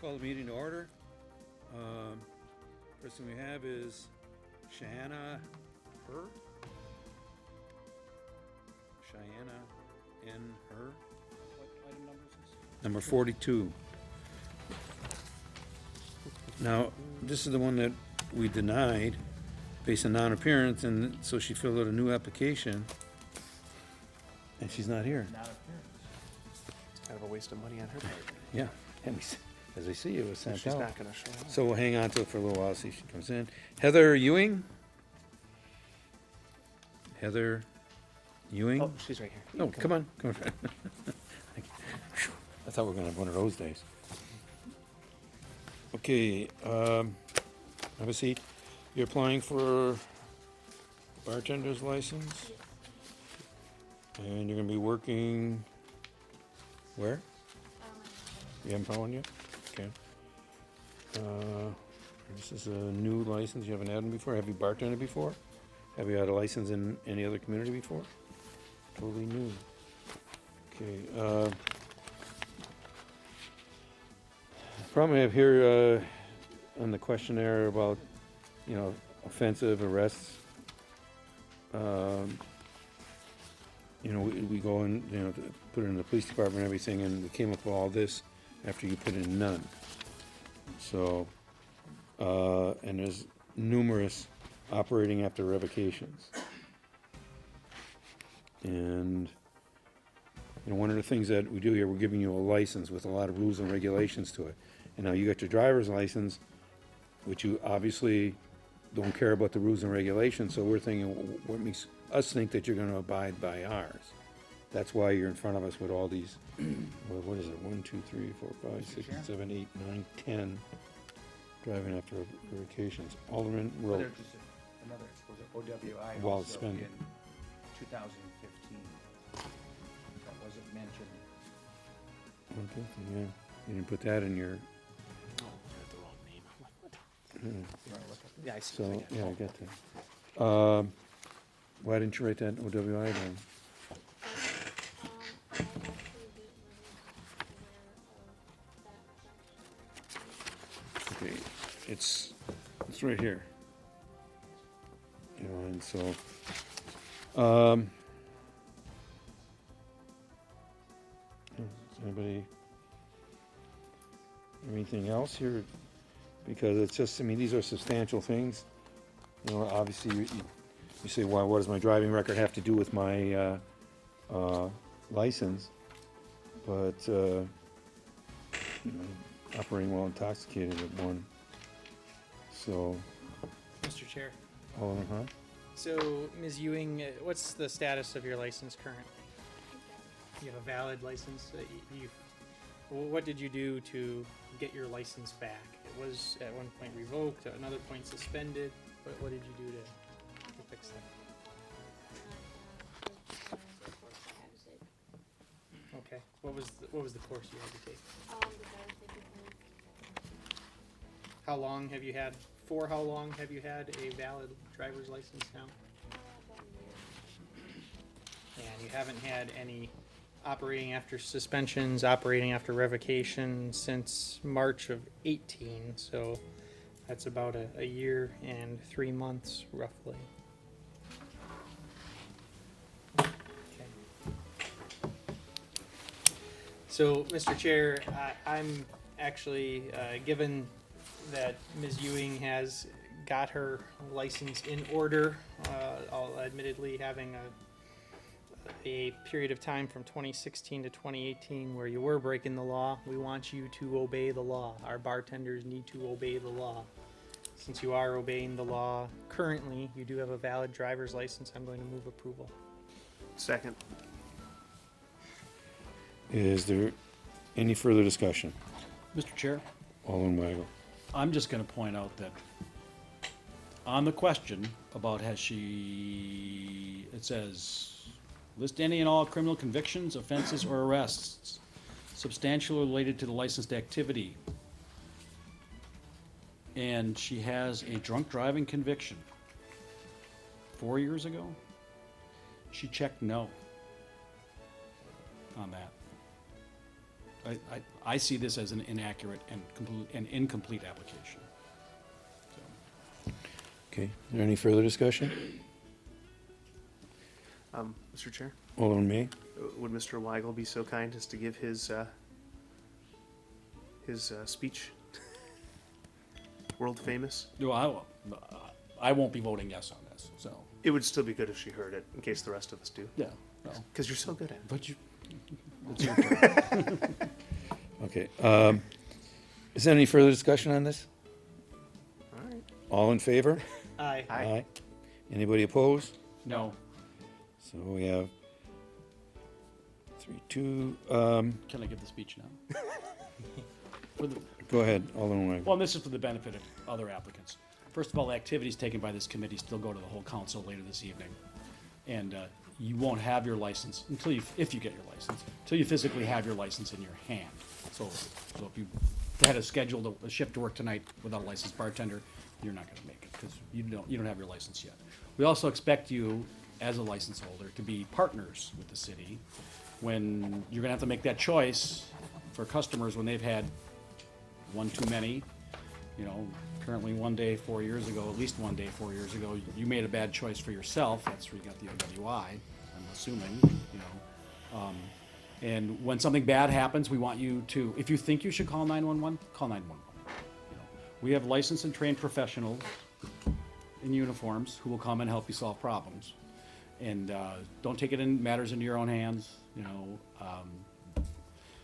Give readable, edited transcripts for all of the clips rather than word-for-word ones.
Call the meeting to order. First thing we have is Cheyenne Her. Cheyenne N. Her. What item number is this? Number 42. Now, this is the one that we denied based on non-appearance, and so she filled out a new application, and she's not here. Not appearance. It's kind of a waste of money on her part. Yeah, and as I see, it was sent She's out. not gonna show up. So we'll hang on to it for a little while, see if she comes in. Heather Ewing? Heather Ewing? Oh, she's right here. Oh, come on, come on. I thought we were gonna have one of those days. Okay, have a seat. You're applying for bartender's license? And you're gonna be working where? You haven't found one yet? Okay. This is a new license. You haven't had one before? Have you bartended before? Have you had a license in any other community before? Totally new. Okay. Problem I have here on the questionnaire about, offensive arrests. We go and, put it in the police department and everything, and we came up with all this after you put in none. So, and there's numerous operating after revocations. And, one of the things that we do here, we're giving you a license with a lot of rules and regulations to it. And now you got your driver's license, which you obviously don't care about the rules and regulations, so we're thinking, what makes us think that you're gonna abide by ours? That's why you're in front of us with all these, what is it, 1, 2, 3, 4, 5, 6, 7, 8, 9, 10 driving after revocations. Alderman Well, Rowe. there's just another exposure, OWI Well also spent. in 2015. That wasn't mentioned. Okay, yeah, you didn't put that in your, You wanna look at Yeah, I see. so, it again. yeah, I got that. Why didn't you write that OWI down? Okay, it's right here. And so, does anybody, anything else here? Because it's just, these are substantial things. Obviously, you say, well, what does my driving record have to do with my, license? But, operating while intoxicated at one. So, Mr. Chair, Alderman Hunt? so Ms. Ewing, what's the status of your license currently? You have a valid license? What did you do to get your license back? It was at one point revoked, at another point suspended. What did you do to fix that? Okay, what was the course you had to take? How long have you had a valid driver's license now? And you haven't had any operating after suspensions, operating after revocation since March of 18, so that's about a year and 3 months roughly. Okay. So, Mr. Chair, I'm actually, given that Ms. Ewing has got her license in order, admittedly having a period of time from 2016 to 2018 where you were breaking the law. We want you to obey the law. Our bartenders need to obey the law. Since you are obeying the law currently, you do have a valid driver's license. I'm going to move approval. Second. Is there any further discussion? Mr. Chair, Alderman Weigel? I'm just gonna point out that on the question about it says, list any and all criminal convictions, offenses, or arrests substantially related to the licensed activity. And she has a drunk driving conviction 4 years ago. She checked no on that. I see this as an inaccurate and incomplete application. So, Okay, is there any further discussion? Mr. Chair, Alderman May? would Mr. Weigel be so kind as to give his speech? World famous? no, I won't be voting yes on this, so, It would still be good if she heard it, in case the rest of us do. yeah, no. Because you're so good at it. But you, it's your turn. Okay, is there any further discussion on this? All right. All in favor? Aye. Aye. Anybody opposed? No, So we have 3-2, can I give the speech now? For the, go ahead, Alderman Weigl. well, this is for the benefit of other applicants. First of all, activities taken by this committee still go to the whole council later this evening. And you won't have your license until you, if you get your license, until you physically have your license in your hand. So if you had a scheduled a shift to work tonight without a licensed bartender, you're not gonna make it, because you don't have your license yet. We also expect you, as a license holder, to be partners with the city when you're gonna have to make that choice for customers when they've had one too many. You know, currently one day 4 years ago, at least one day 4 years ago, you made a bad choice for yourself. That's where you got the OWI, I'm assuming, you know. And when something bad happens, we want you to, if you think you should call 911, call 911. You know, we have licensed and trained professionals in uniforms who will come and help you solve problems. And don't take matters into your own hands, you know.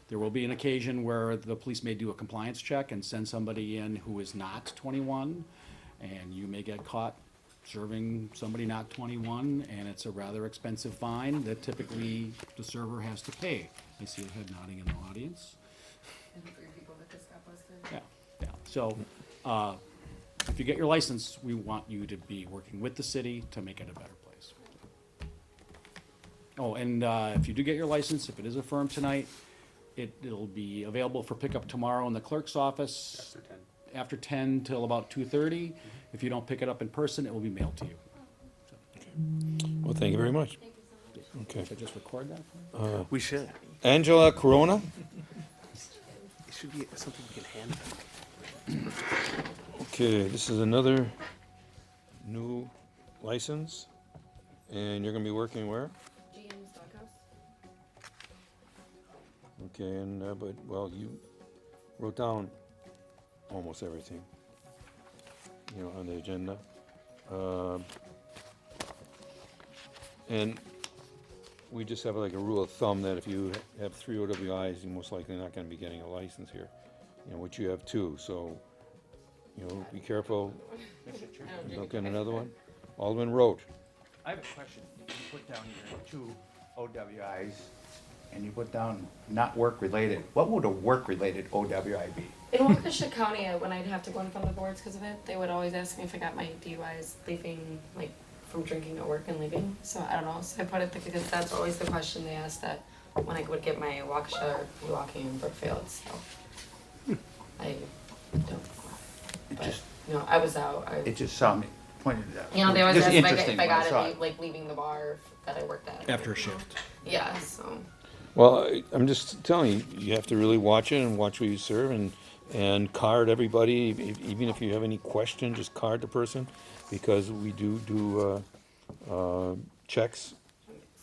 There will be an occasion where the police may do a compliance check and send somebody in who is not 21, and you may get caught serving somebody not 21, and it's a rather expensive fine that typically the server has to pay. I see a head nodding in the audience. And 3 people that just got busted. Yeah. So, if you get your license, we want you to be working with the city to make it a better place. Oh, and if you do get your license, if it is affirmed tonight, it'll be available for pickup tomorrow in the clerk's office. After 10 till about 2:30. If you don't pick it up in person, it will be mailed to you. Well, thank you very much. Thank you so much. Okay. Should I just record that for you? We should. Angela Corona? It should be something we can hand them. Okay, this is another new license, and you're gonna be working where? GM Stockhouse. Okay, and, but, well, you wrote down almost everything, you know, on the agenda. And we just have like a rule of thumb that if you have 3 OWIs, you're most likely not gonna be getting a license here. You know, which you have 2, so, you know, be careful, don't get another one. Alderman Roach. I have a question. You put down your 2 OWIs, and you put down not work-related. What would a work-related OWI be? In Waukesha County, when I'd have to go in front of the boards because of it, they would always ask me if I got my DUIs leaving, like, from drinking at work and leaving. So I don't know. So I put it because that's always the question they asked that when I would get my Waukesha or Milwaukee and Brookfield. So I don't know. It But, just, you know, I was out. it just saw me, pointed it out. You know, they always Just asked if I interesting when I got saw it, like, leaving the bar that I worked at. After a shift. Yeah, so. Well, I'm just telling you, you have to really watch it and watch who you serve and card everybody, even if you have any question, just card the person, because we do checks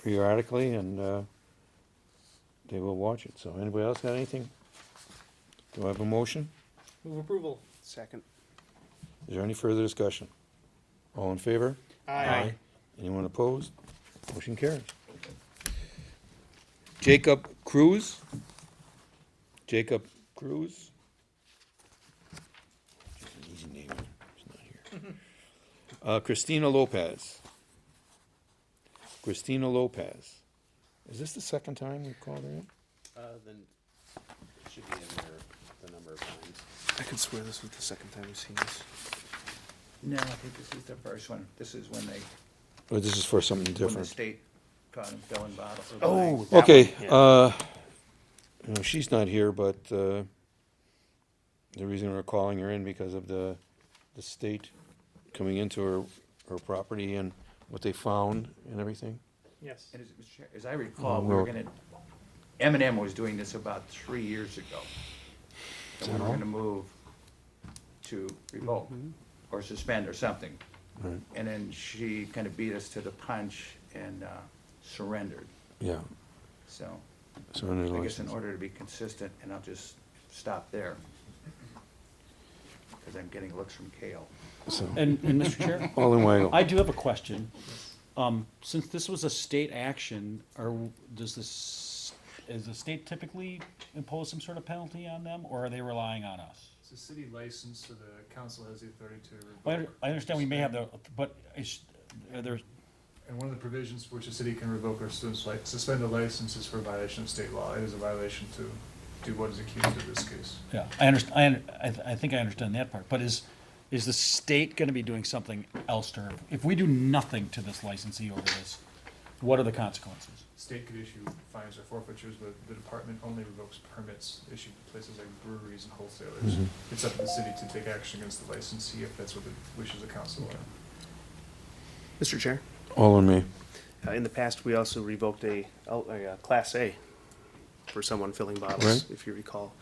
periodically, and they will watch it. So anybody else got anything? Do I have a motion? Move approval. Second. Is there any further discussion? All in favor? Aye. Anyone opposed? Motion carries. Jacob Cruz? Jacob Cruz? Easy name, he's not here. Christina Lopez. Christina Lopez. Is this the second time you called her in? Then it should be in there the number of times. I could swear this was the second time we've seen this. No, I think this is the first one. This is when they, Or this is for something when the different? state caught them filling bottles. Oh, Okay, yeah. you know, she's not here, but, the reason we're calling her in because of the state coming into her property and what they found and everything. Yes. And as I recall, we well- were gonna M&M was doing this about 3 years ago. And we were gonna move to revoke or suspend or something. Right. And then she kind of beat us to the punch and surrendered. Yeah, So surrender the I guess in license. order to be consistent, and I'll just stop there. Because I'm getting looks from Kale. So, And Mr. Chair, Alderman Weigel. I do have a question. Since this was a state action, does the state typically impose some sort of penalty on them, or are they relying on us? It's a city license, so the council has the authority to revoke. I understand we may have the, but there's, And one of the provisions for which a city can revoke or suspend a license is for a violation of state law. It is a violation to do what is accused in this case. yeah, I think I understand that part, but is the state gonna be doing something else to her? If we do nothing to this licensee over this, what are the consequences? State could issue fines or forfeitures, but the department only revokes permits issued to places like breweries and wholesalers. It's up to the city to take action against the licensee if that's what the wishes of council are. Mr. Chair, Alderman May. in the past, we also revoked a Class A for someone filling bottles, Right. if you recall.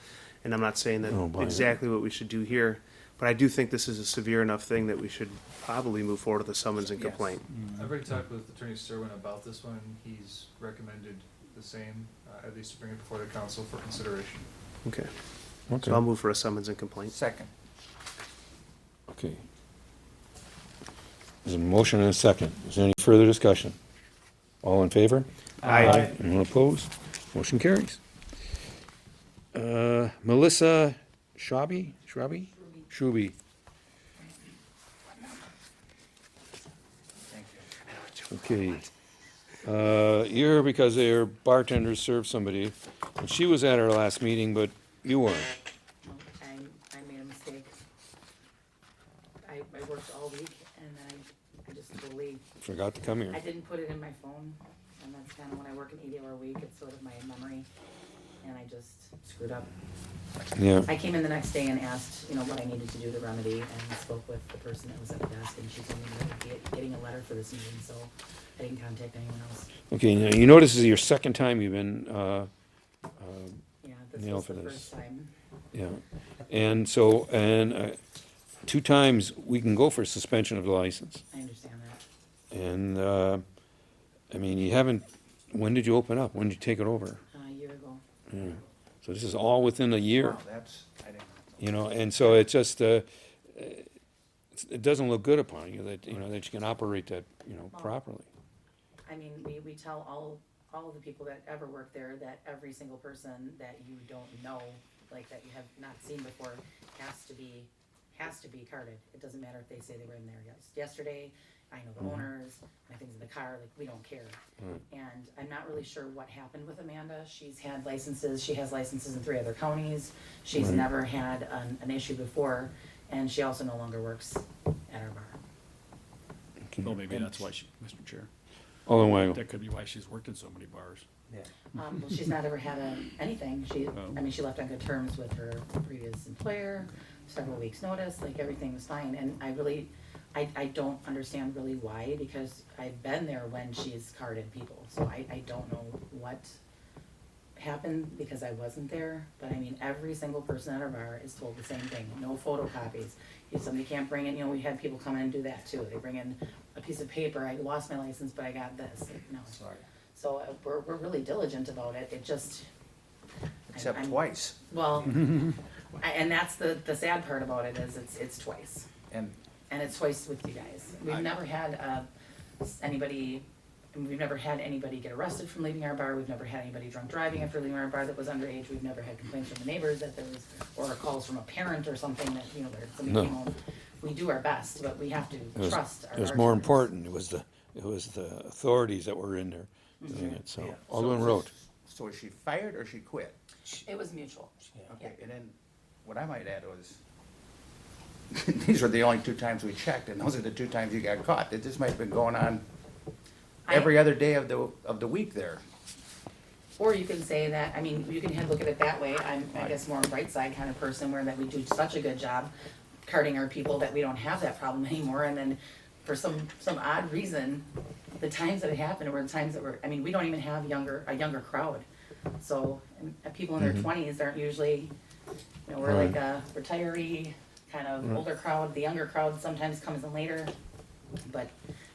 And I'm not saying Oh, that boy. exactly what we should do here, but I do think this is a severe enough thing that we should probably move forward with a summons and Yes. complaint. I've already talked with Attorney Serwin about this one. He's recommended the same, at least to bring it before the council for consideration. Okay. Okay, So I'll move for a summons and complaint. Second. okay. There's a motion and a second. Is there any further discussion? All in favor? Aye. Anyone opposed? Motion carries. Melissa Schraube? Shuby. Thank you. Okay. You're here because their bartender served somebody, and she was at our last meeting, but you weren't. I made a mistake. I worked all week and then I just totally, Forgot to come here. I didn't put it in my phone. And that's kind of when I work an 80-hour week, it's sort of my memory. And I just screwed up. Yeah, I came in the next day and asked, what I needed to do to remedy and spoke with the person that was at the desk and she told me that I'd be getting a letter for this meeting, so I didn't contact anyone else. okay, now you know this is your second time you've been, Yeah, this Nail was for the this. first time. yeah. And so, 2 times, we can go for suspension of the license. I understand that. And, I mean, you haven't, when did you open up? When did you take it over? A year ago. Yeah. So this is all within a year, Wow, I didn't. and so it just, it doesn't look good upon you that, that you can operate that, properly. I mean, we tell all of the people that ever work there that every single person that you don't know, like that you have not seen before, has to be carded. It doesn't matter if they say they were in there yesterday. I know the owners, my things in the car, like, we don't care. And I'm not really sure what happened with Amanda. She has licenses in 3 other counties. She's never had an issue before, and she also no longer works at our bar. Well, maybe that's why Mr. Chair, Alderman Weigel. that could be why she's worked in so many bars. Well, she's not ever had anything. She left on good terms with her previous employer, several weeks' notice, like, everything was fine. And I don't understand really why, because I've been there when she's carded people, so I don't know what happened because I wasn't there. But I mean, every single person at our bar is told the same thing, no photocopies. If somebody can't bring in, we had people come in and do that too. They bring in a piece of paper, I lost my license, but I got this. Like, no. Sorry. So we're really diligent about it. It just. Except I'm- twice. Well, and that's the sad part about it is it's twice. And And it's twice with you guys. We've never had anybody get arrested from leaving our bar. We've never had anybody drunk driving after leaving our bar that was underage. We've never had complaints from the neighbors that there was, or calls from a parent or something that, where somebody No. came home. We do our best, but we have to trust our It was more bartenders. important, it was the authorities that were in there doing it, so. Alderman Roach. So is she fired or she quit? It was mutual. Okay, and then what I might add was, these were the only 2 times we checked, and those are the 2 times you got caught. This might have been going on every other day of the week there. Or you can say that, you can look at it that way. I'm, I guess, more a bright side kind of person where that we do such a good job carding our people that we don't have that problem anymore. And then for some odd reason, the times that it happened were the times that were, we don't even have a younger crowd. So, and people in their twenties aren't usually, you know, we're like a retiree, kind of older crowd. The younger crowd sometimes comes in later, but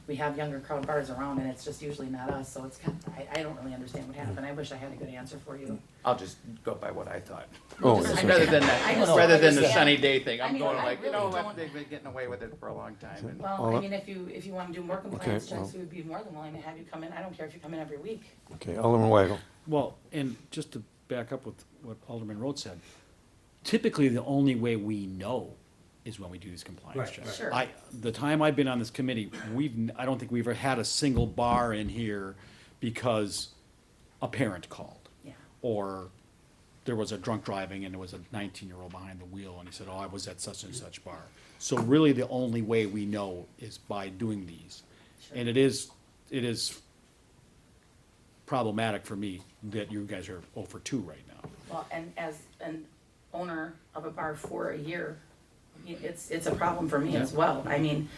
we have younger crowd bars around, and it's just usually not us, so it's kind of, I don't really understand what happened. I wish I had a good answer for you. I'll just go by what I thought. Oh, Just- that's I Rather just- than I that, just don't rather than the understand. sunny day thing, I I'm mean, going I like, you really know what, don't- they've been getting away with it for a long time, and Well, Well, I mean, if you wanna do more compliance well- checks, we would be more than willing to have you come in. I don't care if you come in every week. Okay, Alderman Weigel. Well, and just to back up with what Alderman Rhodes said, typically the only way we know is when we do these compliance checks. Sure. The time I've been on this committee, I don't think we've ever had a single bar in here because a parent called. Yeah. Or there was a drunk driving and there was a 19-year-old behind the wheel and he said, oh, I was at such and such bar. So really the only way we know is by doing these. Sure. And it is problematic for me that you guys are 0 for 2 right now. Well, and as an owner of a bar for a year, it's a problem for me as well. I mean,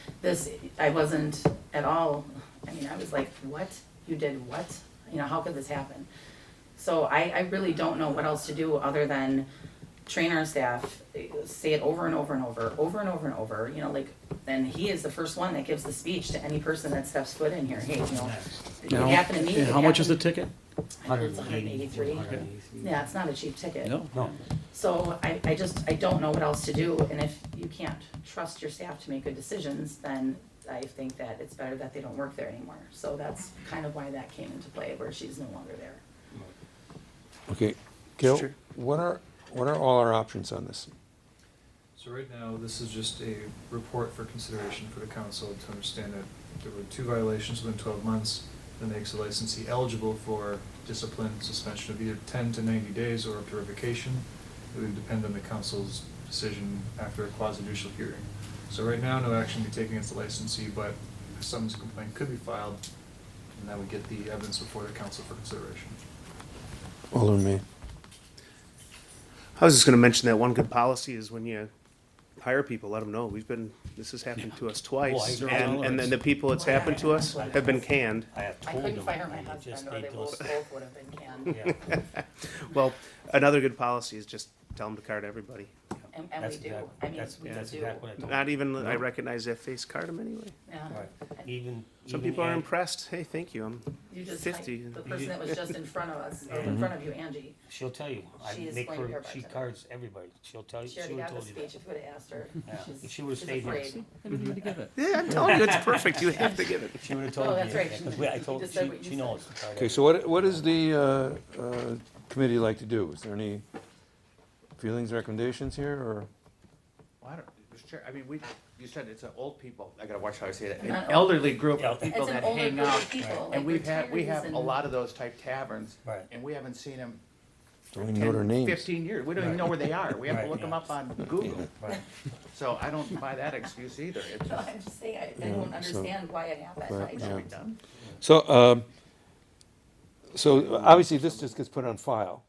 I wasn't at all, I mean, I was like, what? You did what? You know, how could this happen? So I really don't know what else to do other than train our staff, say it over and over and over, over and over and over, you know, like, and he is the first one that gives the speech to any person that steps foot in here. Hey, you know, it Now, happened to me. and it how much is the happened- ticket? I think it's 183. Yeah, it's not a cheap ticket. No? So I don't know what else to do, and if you can't trust your staff to make good decisions, then I think that it's better that they don't work there anymore. So that's kind of why that came into play, where she's no longer there. Okay, Gil, Sure. what are all our options on this? So right now, this is just a report for consideration for the council to understand that there were 2 violations within 12 months that makes the licensee eligible for discipline, suspension of either 10 to 90 days or up to revocation. It would depend on the council's decision after a quasi-judicial hearing. So right now, no action can be taken against the licensee, but a summons complaint could be filed, and that would get the evidence before the council for consideration. Alderman May. I was just gonna mention that one good policy is when you hire people, let them know, this has happened to us twice. Well, And then the people it's happened to us have been canned. I have I told couldn't them, fire my and they just, husband, or they both would have been canned, yeah. Well, another good policy is just tell them to card everybody. and we That's do. exact- I mean, that's- we that's do. exactly what I told Not even, I recognize that face, card them anyway. Yeah. Right. Even. Some even people are Ann- impressed, hey, thank you, I'm You just, 50. the person that was just in front of us, or in front of you, Angie, She'll tell you. I She is make going to be her, our she bartender. cards everybody. She'll tell you, she she already would've got the told you that. speech if you would've asked her. Yeah. She's- She would've she's stayed here. afraid. I didn't even give it. Yeah, I'm telling you, it's perfect, you have to give it. She would've Oh, told you. that's right. Because I You told, just said what she you knows. said. to card Okay, so what does the committee like to do? Is there any feelings, recommendations here, or? Well, I don't, Mr. Chair, I mean, you said it's an old people, I gotta watch how I say that, an Not old. elderly group Yeah. of people It's an that older hang group out. of people, like And we retirees have a and- lot of those type taverns. Right. And we haven't seen them Don't even know their 10, names. 15 years. We don't even know where they are. We have to Right, look them yeah. up on Google. Right. So I don't buy that excuse either. It's No, just, I'm just saying, I Yeah, don't so- understand why it happened. Right, I it yeah. should don't. be done. So obviously this just gets put on file,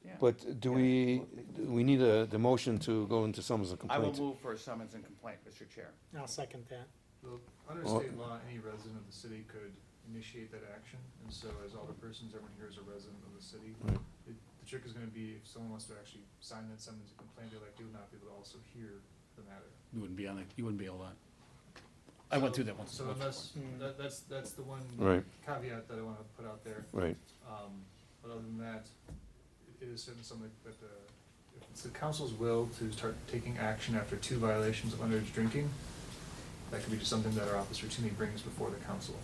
Yeah. but do we need the motion to go into summons and I will complaints? move for a summons and complaint, Mr. Chair. I'll second that. Well, under Well- state law, any resident of the city could initiate that action, and so as all the persons, everyone here is a resident of the city. Right. The trick is gonna be if someone wants to actually sign that summons and complaint, they like you would not be able to also hear the matter. You wouldn't be able to. I went through that once. So unless, that's the one Right. caveat that I wanna put out there. Right, But other than that, it is certainly something that if it's the council's will to start taking action after 2 violations of underage drinking, that could be just something that our office routinely brings before the council.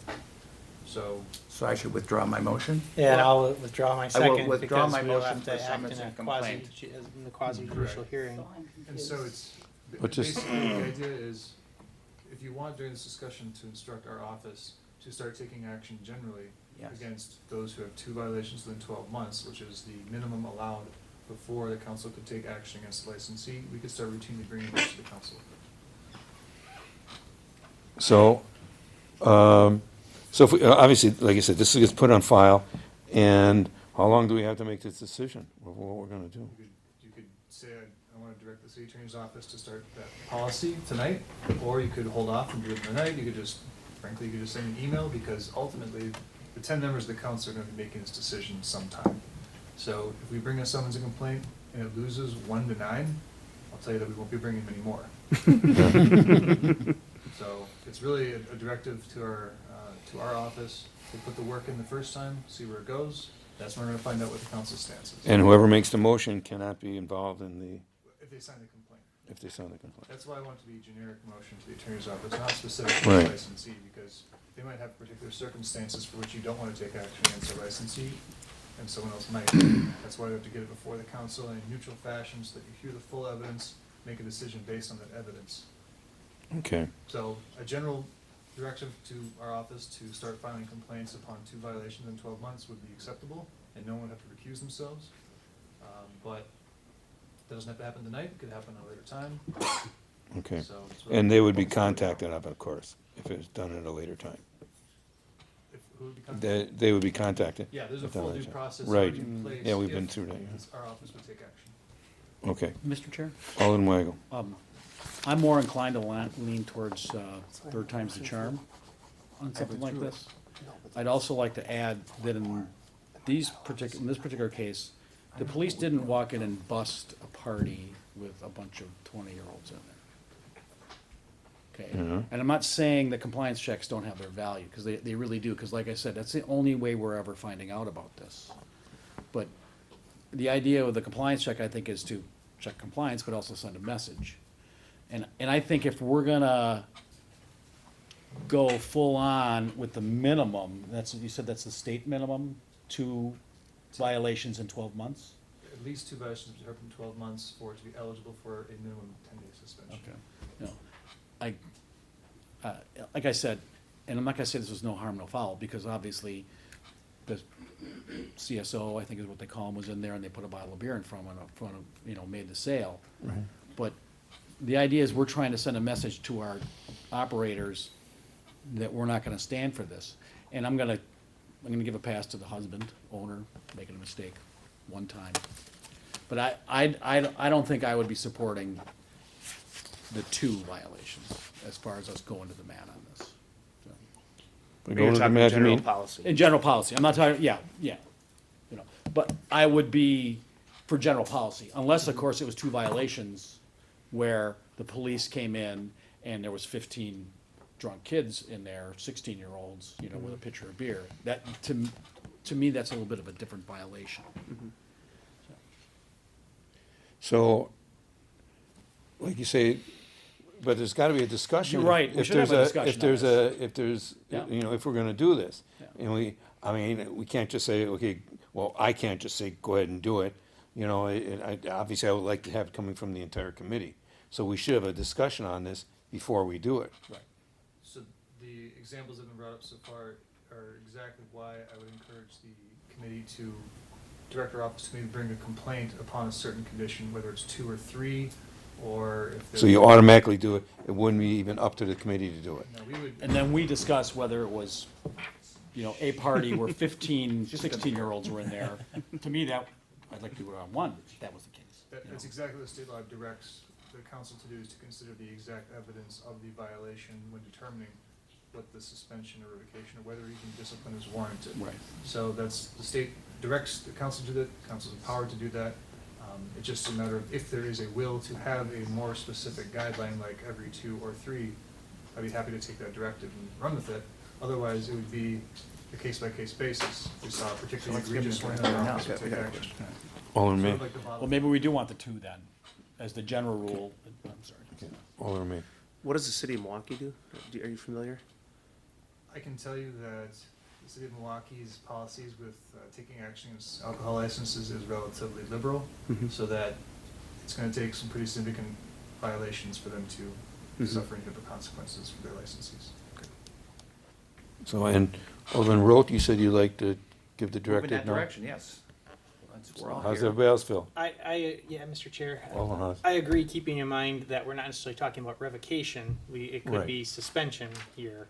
So, So I should withdraw my motion? Yeah, and I'll withdraw my I will second withdraw because my we'll motion have for to act summons in a and complaint. in the quasi-judicial hearing. So I'm and so confused. it's, But just- basically, the idea is, if you want during this discussion to instruct our office to start taking action generally Yes. against those who have 2 violations within 12 months, which is the minimum allowed before the council could take action against the licensee, we could start routinely bringing those to the council. so, so if we, obviously, like I said, this gets put on file, and how long do we have to make this decision of what we're gonna do? You could say, I want to direct the city attorney's office to start that policy tonight, or you could hold off and do it tonight, you could just, frankly, you could just send an email, because ultimately, the 10 members of the council are gonna be making this decision sometime. So if we bring a summons and complaint and it loses 1 to 9, I'll tell you that we won't be bringing many more. So it's really a directive to our office to put the work in the first time, see where it goes. That's when we're gonna find out what the council stance is. And whoever makes the motion cannot be involved in the, If they sign the complaint. if they sign the complaint. That's why I want it to be generic motion to the attorney's office, not specific to the Right. licensee, because they might have particular circumstances for which you don't want to take action against a licensee, and someone else might. That's why we have to get it before the council in a neutral fashion, so that you hear the full evidence, make a decision based on that evidence. Okay, So a general directive to our office to start filing complaints upon 2 violations in 12 months would be acceptable, and no one would have to recuse themselves. But that doesn't have to happen tonight, it could happen at a later time, okay. so. it's really- And they would be contacted up, of course, if it's done at a later time. Who would be contacted? They would be contacted. Yeah, there's a at that full later due time. process Right. already in place. Yeah, we've if been through that, yeah. Our office would take action. Okay, Mr. Chair? Alden Weigel. I'm more inclined to lean towards third time's the charm on something like this. I'd also like to add that in this particular case, the police didn't walk in and bust a party with a bunch of 20-year-olds in there. Okay? Mhm. And I'm not saying that compliance checks don't have their value, because they really do, because like I said, that's the only way we're ever finding out about this. But the idea of the compliance check, I think, is to check compliance, but also send a message. And I think if we're gonna go full on with the minimum, you said that's the state minimum, 2 violations in 12 months? At least 2 violations of in 12 months for it to be eligible for a minimum 10-day suspension. Okay. You know, like I said, and I'm not gonna say this was no harm, no foul, because obviously the CSO, I think is what they call him, was in there and they put a bottle of beer in front of, made the sale. But the idea is we're trying to send a message to our operators that we're not gonna stand for this. And I'm gonna give a pass to the husband, owner, making a mistake one time. But I don't think I would be supporting the 2 violations as far as us going to the mat on this. So, We're You're going to the talking match, general mean, policy. in general policy, I'm not talking, yeah, but I would be for general policy, unless, of course, it was 2 violations where the police came in and there was 15 drunk kids in there, 16-year-olds, with a pitcher of beer. That, to me, that's a little bit of a different violation. so, like you say, but there's gotta be a discussion. You're right. We If should have a there's discussion If there's on if there's, Yeah. if we're gonna do this, Yeah. and we can't just say, okay, well, I can't just say, go ahead and do it. Obviously, I would like to have it coming from the entire committee. So we should have a discussion on this before we do it. Right. So the examples that have been brought up so far are exactly why I would encourage the committee to direct our office to maybe bring a complaint upon a certain condition, whether it's 2 or 3, or if there's. So you automatically do it, it wouldn't be even up to the committee to do it. No, we would. And then we discuss whether it was, a party where 15, 16-year-olds were in there. To me, I'd like to do it on 1, if that was the case. That's exactly what state law directs the council to do, is to consider the exact evidence of the violation when determining what the suspension or revocation, or whether even discipline is warranted. Right. So that's, the state directs the council to do that, the council's empowered to do that. It's just a matter of if there is a will to have a more specific guideline, like every 2 or 3, I'd be happy to take that directive and run with it. Otherwise, it would be a case-by-case basis. If we saw a particularly egregious one, then our office would take action. Alderman Sort May, of like the bottle. Well, maybe we do want the 2 then, as the general rule. I'm sorry. Alderman May. What does the city of Milwaukee do? Are you familiar? I can tell you that the city of Milwaukee's policies with taking action against alcohol licenses is relatively liberal, so that it's gonna take some pretty significant violations for them to suffer any type of consequences for their licensees. So, and Alderman Roth, you said you'd like to give the Move in directive that now? direction, yes. We're all How's here. everybody else feel? Yeah, Mr. Chair. Alderman Haas. I agree, keeping in mind that we're not necessarily talking about revocation. It could Right. be suspension here.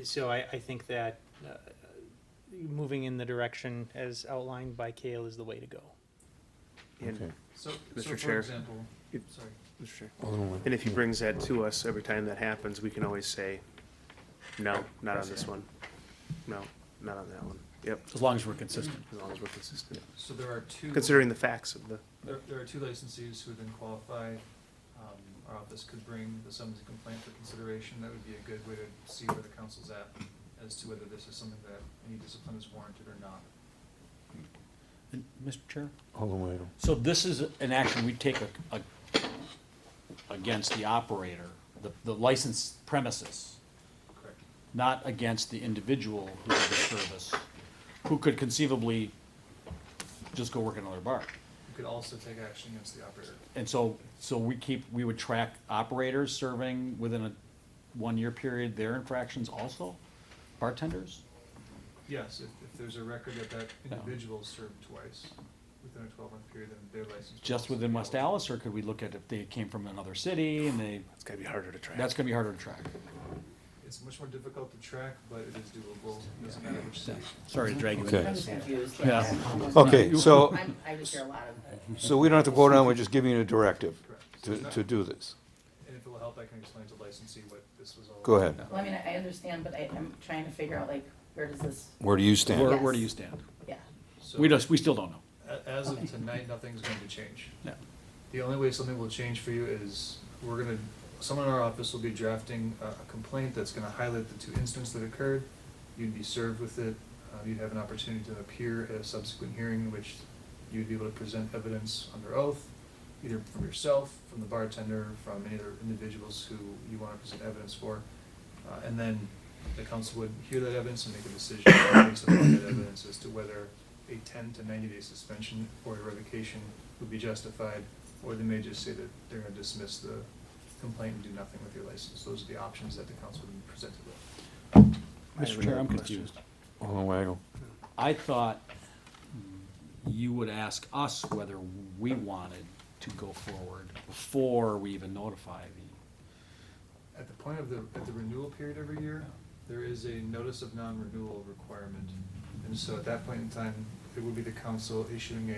So I think that moving in the direction as outlined by Kale is the way to go. And, Okay. So, Mr. for Chair. example, sorry. Mr. Chair. Alderman Weigel. And if he brings that to us every time that happens, we can always say, no, not on this one. No, not on that one. Yep, As long as we're consistent. as long as we're consistent. So there are two. Considering the facts of the, There are two licensees who then qualify. Our office could bring the summons and complaint for consideration. That would be a good way to see where the council's at as to whether this is something that any discipline is warranted or not. And, Mr. Chair? Alderman Weigel. So this is an action we take against the operator, the licensed premises, Correct. not against the individual who did the service, who could conceivably just go work in another bar. You could also take action against the operator. And so we would track operators serving within a 1-year period, their infractions also? Bartenders? Yes, if there's a record that Yeah. individual served twice within a 12-month period, then their license. would Just also within be West eligible. Dallas, or could we look at if they came from another city and they, it's gotta be harder to track. that's gonna be harder to track. It's much more difficult to track, but it is doable. It doesn't matter which city. Sorry to drag you Okay. into I'm this. just confused. Yeah. Okay, so, I just hear a lot of, so we don't have to vote on, we're just giving you a directive Correct. So it's not- to do this. And if it will help, I can explain to licensee what this was all. Go ahead. well, I mean, I understand, but I'm trying to figure out, like, where does this, Where do you stand? Where do you stand? yeah. So We still don't know. As of tonight, nothing's going to change. Yeah. The only way something will change for you is someone in our office will be drafting a complaint that's gonna highlight the 2 incidents that occurred. You'd be served with it. You'd have an opportunity to appear at a subsequent hearing in which you'd be able to present evidence under oath, either from yourself, from the bartender, from any other individuals who you wanna present evidence for. And then the council would hear that evidence and make a decision based upon that evidence as to whether a 10 to 90-day suspension or a revocation would be justified, or they may just say that they're gonna dismiss the complaint and do nothing with your license. Those are the options that the council would be presented with. Mr. Chair, I'm confused. Alderman Weigel. I thought you would ask us whether we wanted to go forward before we even notify the, At the point of at the renewal period every year, there is a notice of non-renewal requirement. And so at that point in time, it would be the council issuing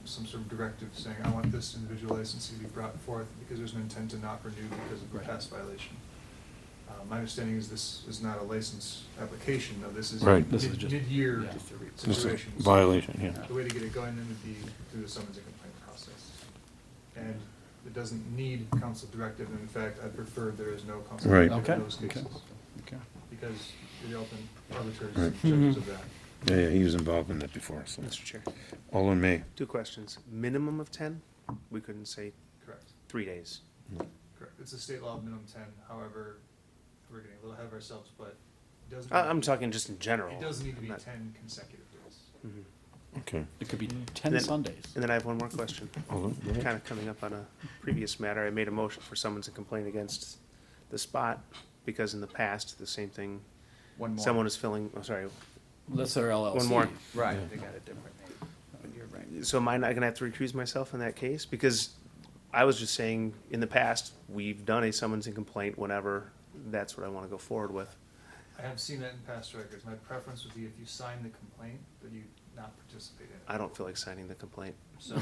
some sort of directive saying, I want this individual license to be brought forth because there's an intent to not renew because of a Right. past violation. My understanding is this is not a license application, though. This is Right. This is just- mid-year yeah. Just a situation. So violation, yeah. the way to get it going then would be through the summons and complaint process. And it doesn't need council directive, and in fact, I prefer there is no council Right. directive Okay, in those okay. cases. okay. Because you're the ultimate arbiters Right. and judges of that. Yeah, he was involved in that before, so. Mr. Chair, Alderman May. 2 questions. Minimum of 10? We couldn't say Correct, 3 days. correct. It's a state law of minimum 10, however, we're getting a little ahead of ourselves, but it doesn't. I'm talking just in general. It doesn't need to be I'm not- 10 consecutive days. Mhm. Okay. It could be And 10 then- Sundays. And then I have one more question. Alderman, go ahead. Kind of coming up on a previous matter, I made a motion for summons and complaint against the spot because in the past, the same thing, One more. someone is filling, oh, sorry, That's their LLC. One more. Right, they got a different name, but you're right. so am I not gonna have to recuse myself in that case? Because I was just saying, in the past, we've done a summons and complaint whenever that's what I wanna go forward with. I have seen that in past records. My preference would be if you sign the complaint, that you not participate in it. I don't feel like signing the complaint. So,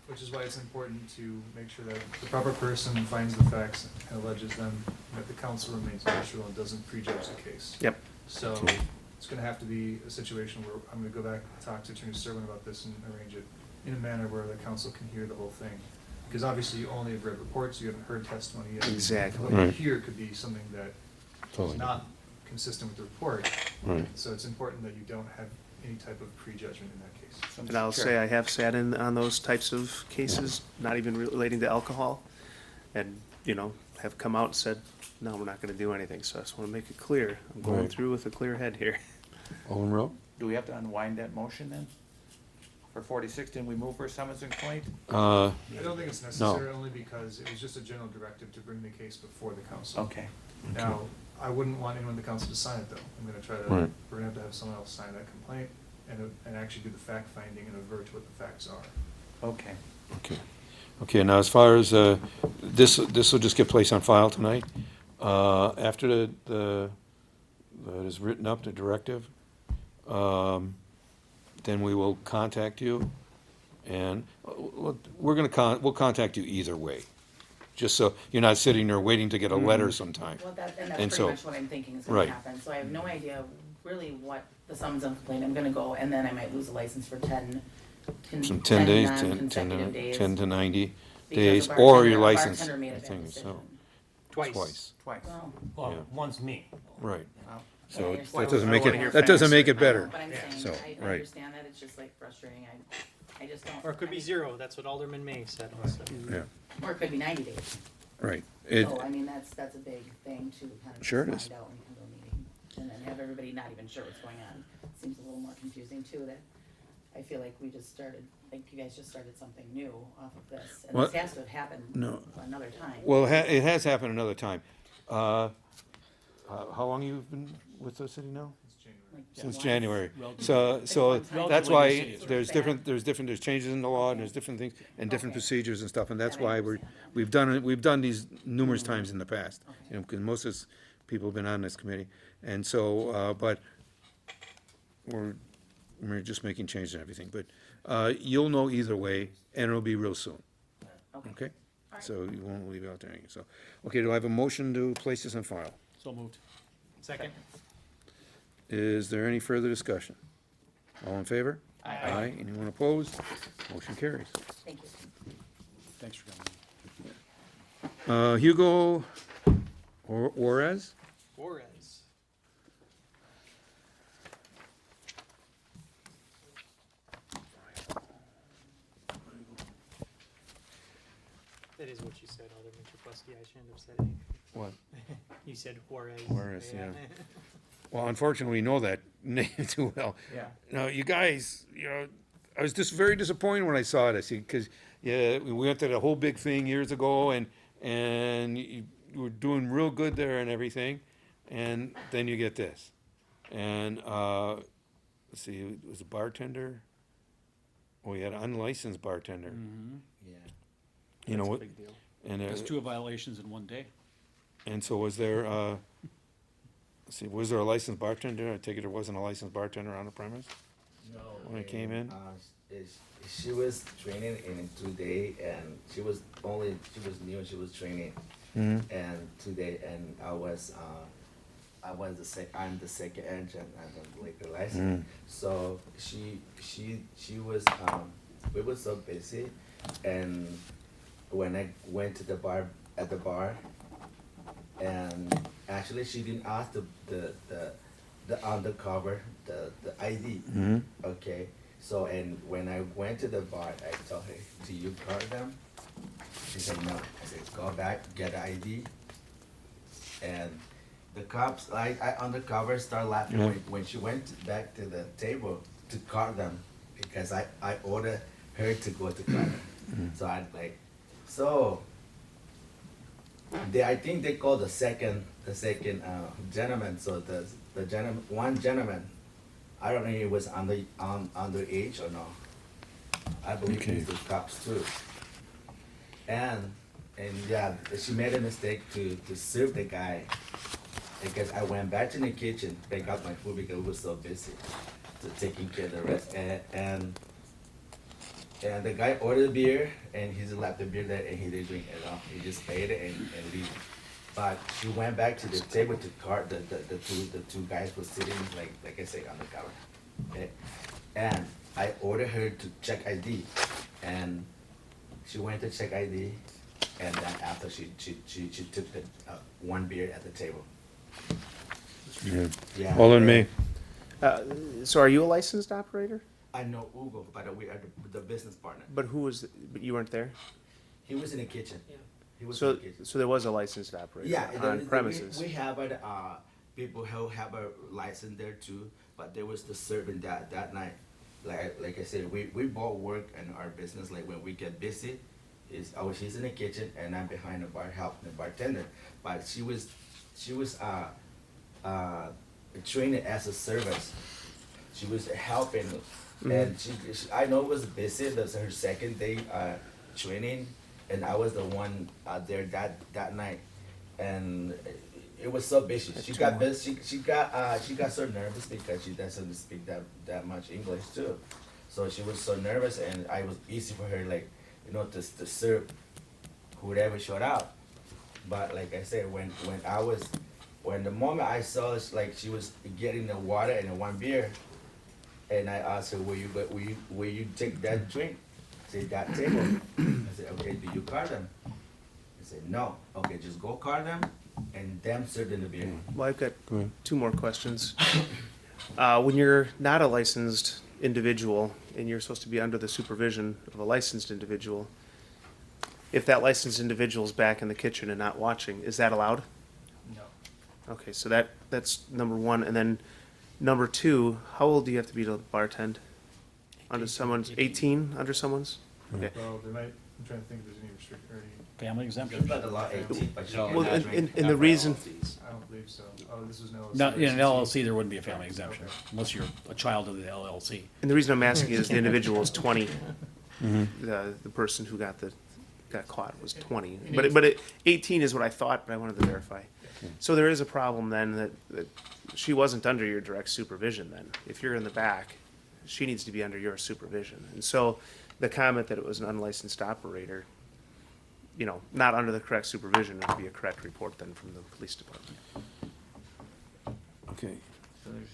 which is why it's important to make sure that the proper person finds the facts and alleges them, and that the council remains neutral and doesn't prejudge the case. Yep. So, Okay. it's gonna have to be a situation where I'm gonna go back and talk to Attorney Serwin about this and arrange it in a manner where the council can hear the whole thing. Because obviously you only have read reports, you haven't heard testimony yet. Exactly. What you Right. hear could be something that is Totally. not consistent with the report. Right. So it's important that you don't have any type of prejudgment in that case. And I'll say I have sat in on those types of cases, not even relating to alcohol, and, have come out and said, no, we're not gonna do anything, so I just wanna make it clear. I'm going Right. through with a clear head here. Alderman Rowe? Do we have to unwind that motion then? For 46, didn't we move for summons and complaint? Uh, I don't think it's necessary, only because it was just a general directive to bring the case before the council. Okay. Now, I wouldn't want anyone in the council to sign it, though. I'm gonna try to, Right. we're gonna have someone else sign that complaint and actually do the fact finding and avert to what the facts are. Okay. okay. Okay, now as far as, this will just get placed on file tonight. After that is written up, the directive, then we will contact you. And we'll contact you either way. just so you're not sitting there waiting to get a letter sometime. Well, and And that's so- pretty much what I'm thinking is gonna Right. happen, so I have no idea really what the summons and complaint, I'm gonna go, and then I might lose a license for 10 Some 10 days, 10 non-consecutive days. 10 to 90 because days, a or bartender- your a license. bartender made a I bad think decision. so. Twice. Twice. Well, Yeah. Well, one's me. Right, Well, so Yeah, that you're doesn't still- make I wanna hear it, that doesn't facts. make it I know, better. but I'm saying, So, I right. understand that, it's just like frustrating, I just don't. Or it could be 0, that's what Alderman May said also. Yeah, Or it could be 90 days. right. It, So, I mean, that's a big thing to kind of Sure it find is. out when you come to a meeting. And then have everybody not even sure what's going on. Seems a little more confusing too, that I feel like we just started, like you guys just started something new off of this. And Well, this has to have happened no. another time. well, it has happened another time. How long you been with the city now? It's January. Like, Since once. January. Relatively- So one time. that's Relatively why new city. there's changes in the law and there's different things and different Okay. procedures and stuff, and that's That I why understand. we've done these numerous times in the past. You know, because most of us, people have been on this committee, and so, but we're just making changes and everything, but, you'll know either way, and it'll be real soon, okay? Alright. So you won't leave it out there hanging, so, okay, do I have a motion to place this on file? So moved. Second? Is there any further discussion? All in favor? Aye. Anyone opposed? Motion carries. Thank you. Thanks for coming. Hugo Juarez? Juarez. That is what you said, Alderman Chapusky, I shouldn't have said anything. What? You said Juarez. Juarez, yeah. Well, unfortunately, we know that name too well. Yeah. Now, you guys, I was just very disappointed when I saw this, because, yeah, we went to the whole big thing years ago, and you were doing real good there and everything, and then you get this. And, let's see, it was a bartender? Oh, you had an unlicensed bartender. Yeah. You know That's a what? big deal. And, That's 2 violations in one day. and so was there, let's see, was there a licensed bartender? I take it there wasn't a licensed bartender on the premise? No. When it came in? She was training in 2 days, and she was new and she was training. And today, and I'm the second agent and the liquor license. So she was, we were so busy, and when I went to the bar, and actually she didn't ask the undercover, the ID. Okay, so, and when I went to the bar, I told her, do you card them? She said no. I said, go back, get the ID. And the cops, I undercover started laughing when she went back to the table to card them, because I ordered her to go to card them. So I like, I think they called the second gentleman. So the gentleman, one gentleman, I don't know if he was underage or no. I believe Okay. he's the cops too. And yeah, she made a mistake to serve the guy, because I went back to the kitchen, pick up my food because we were so busy to taking care of the rest. And the guy ordered beer, and he left the beer there, and he didn't drink it at all. He just paid it and leave. But she went back to the table to card the two guys were sitting like I say on the cover. Okay? And I ordered her to check ID, and she went to check ID, and then after she took the one beer at the table. Yeah. Yeah. All in me. So are you a licensed operator? I know Hugo, but we are the business partner. But but you weren't there? He was in the kitchen. He was in So, the kitchen. so there was a licensed operator Yeah, on premises? we have people who have a license there too, but there was the serving that night. Like I said, we both work in our business. Like when we get busy, she's in the kitchen and I'm behind the bar helping the bartender. But she was trained as a service. She was helping, and I know it was busy. That's her second day training, and I was the one there that night, and it was so busy. She got busy. She got so nervous because she doesn't speak that much English too, so she was so nervous, and I was easy for her, like, to serve whoever showed up. But like I said, when the moment I saw like she was getting the water and the one beer, and I asked her, will you take that drink? I said, that table. I said, okay, do you card them? I said, no. Okay, just go card them and them serve them the beer. Well, I've got Go ahead. 2 more questions. When you're not a licensed individual and you're supposed to be under the supervision of a licensed individual, if that licensed individual is back in the kitchen and not watching, is that allowed? No. Okay, so that's number 1. And then number 2, how old do you have to be to bartend? Under someone's 18 under someone's? Okay. Well, there might, I'm trying to think if there's any restriction or any, Family There's exemption? not a law 18, but you No. Well, cannot and drink. the reason, I don't believe so. Oh, this is no. Not, in an LLC, there wouldn't be a family exemption, unless you're a child of the LLC. and the reason I'm asking is the individual is 20. The person who got caught was 20. But 18 is what I thought, but I wanted to verify. So there is a problem then that she wasn't under your direct supervision then. If you're in the back, she needs to be under your supervision. And so the comment that it was an unlicensed operator, you know, not under the correct supervision, would be a correct report then from the police department. Okay, So there's,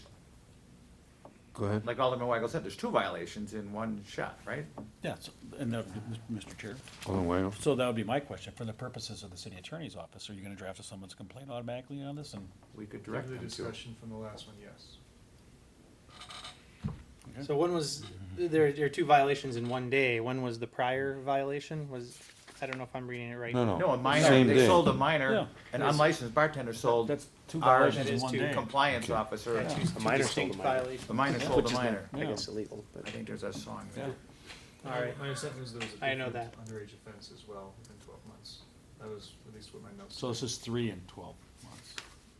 go ahead. like Alderman Weigel said, there's 2 violations in one shot, right? Yeah, so, and that, Mr. Chair, Alderman Weigel? so that would be my question, for the purposes of the city attorney's office, are you gonna draft someone's complaint automatically on this and? We could direct Further them to. discussion from the last one, yes. So when was, there are 2 violations in one day. When was the prior violation? I don't know if I'm reading it right. No, No, a minor, Same they day. sold a minor, Yeah. an unlicensed bartender sold That's 2 ours violations in is one to day. compliance officer. Yeah, two A minor distinct sold a minor. violations. The minor sold Which a is not, minor. I Yeah. guess, illegal, but. I think there's a song Yeah. there. All right. My understanding is there was a I know different underage offense as well within 12 months. That was at least what my notes. So this is 3 and 12 months.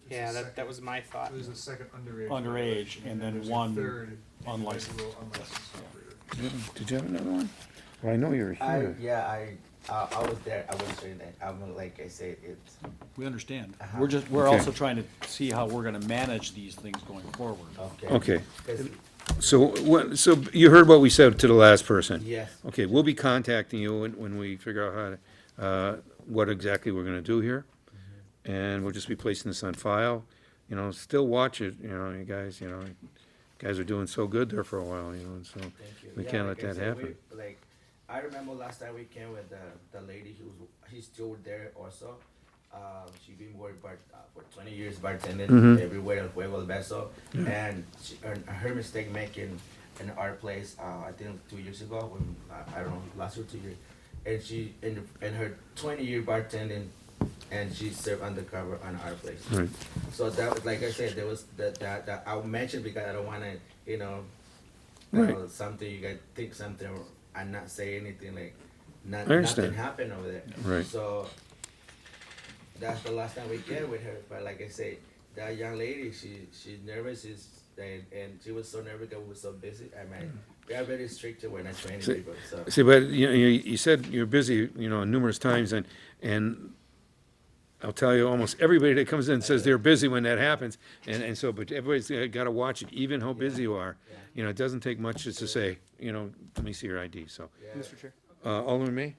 There's Yeah, a that second- was my thought. There's a second underage. Underage, violation, and then there's a one third unlicensed. individual unlicensed operator. Did you have another one? Well, I know you were here. I was there. I was doing that. I'm like I said, it's We understand. Uh-huh. We're Okay. also trying to see how we're gonna manage these things going forward. okay. Okay, 'Cause- so you heard what we said to the last person? yes. Okay, we'll be contacting you when we figure out how to, what exactly we're gonna do here. And we'll just be placing this on file. You know, still watch it, you know, you guys are doing so good there for a while, you know, and so Thank you. we Yeah, can't like let I that said, happen. Like, I remember last time we came with the lady she's still there also. She's been working for 20 years bartending Mhm. everywhere El Fuego, El Beso. And her mistake making in our place, I think 2 years ago, when, I don't know, last year, 2 years. And she, in her 20-year bartending, and she served undercover on our place. Right. So that was, like I said, there was that I mentioned because I don't want to, Right. something you guys think something and not say anything like I understand. nothing happened over there. Right. So that's the last time we get with her. But like I say, that young lady, she's nervous, and she was so nervous that we were so busy. I mean, we are very strict when I train See- people. So See, but you said you're busy, numerous times, and I'll tell you, almost everybody that comes in says they're busy when that happens, and so, but everybody's got to watch it, even how busy you are. yeah, It doesn't take much just to say, let me see your ID, so. yeah. Mr. Chair? Alderman May?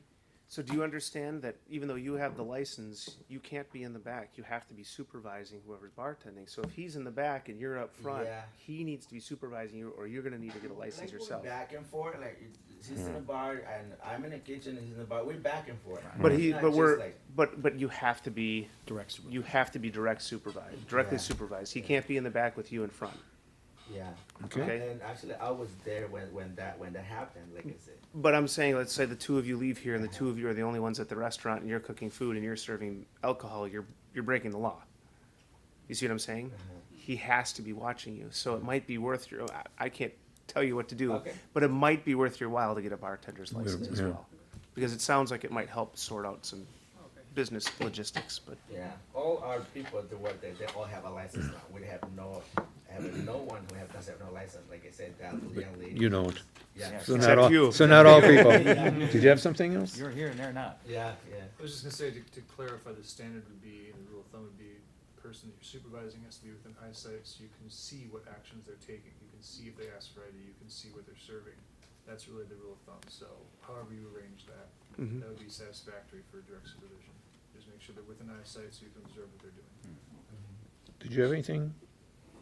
So do you understand that even though you have the license, you can't be in the back? You have to be supervising whoever's bartending. So if he's in the back and you're up front, Yeah. he needs to be supervising you, or you're gonna need to get a license Like, we're yourself. back and forth. Like she's in the bar and I'm in the kitchen and he's in the bar. We're back and forth. But It's he, not but just we're, like- but you have to be, Direct supervision. you have to be direct supervised, directly Yeah. supervised. He can't be in the back with you in front. yeah. Okay. And actually, I was there when that happened. Like I said. But I'm saying, let's say the two of you leave here and the two of you are the only ones at the restaurant and you're cooking food and you're serving alcohol, you're breaking the law. You see what I'm saying? He has to be watching you, so it might be worth your, I can't tell you what to do, Okay. but it might be worth your while to get a bartender's license as yeah. well. Because it sounds like it might help sort out some business logistics, but Yeah, all our people that work there, they all have a license now. We have no one who doesn't have no license. Like I said, that young lady. You don't. Yeah. So Except not all, you. so not all people. Did you have something else? You're here and they're not. Yeah, yeah. I was just gonna say, to clarify, the standard would be, the rule of thumb would be, the person that you're supervising has to be within eyesight, so you can see what actions they're taking. You can see if they ask for ID, you can see what they're serving. That's really the rule of thumb, so however you arrange that, Mhm. that would be satisfactory for direct supervision. Just make sure they're within eyesight so you can observe what they're doing. Did you have anything,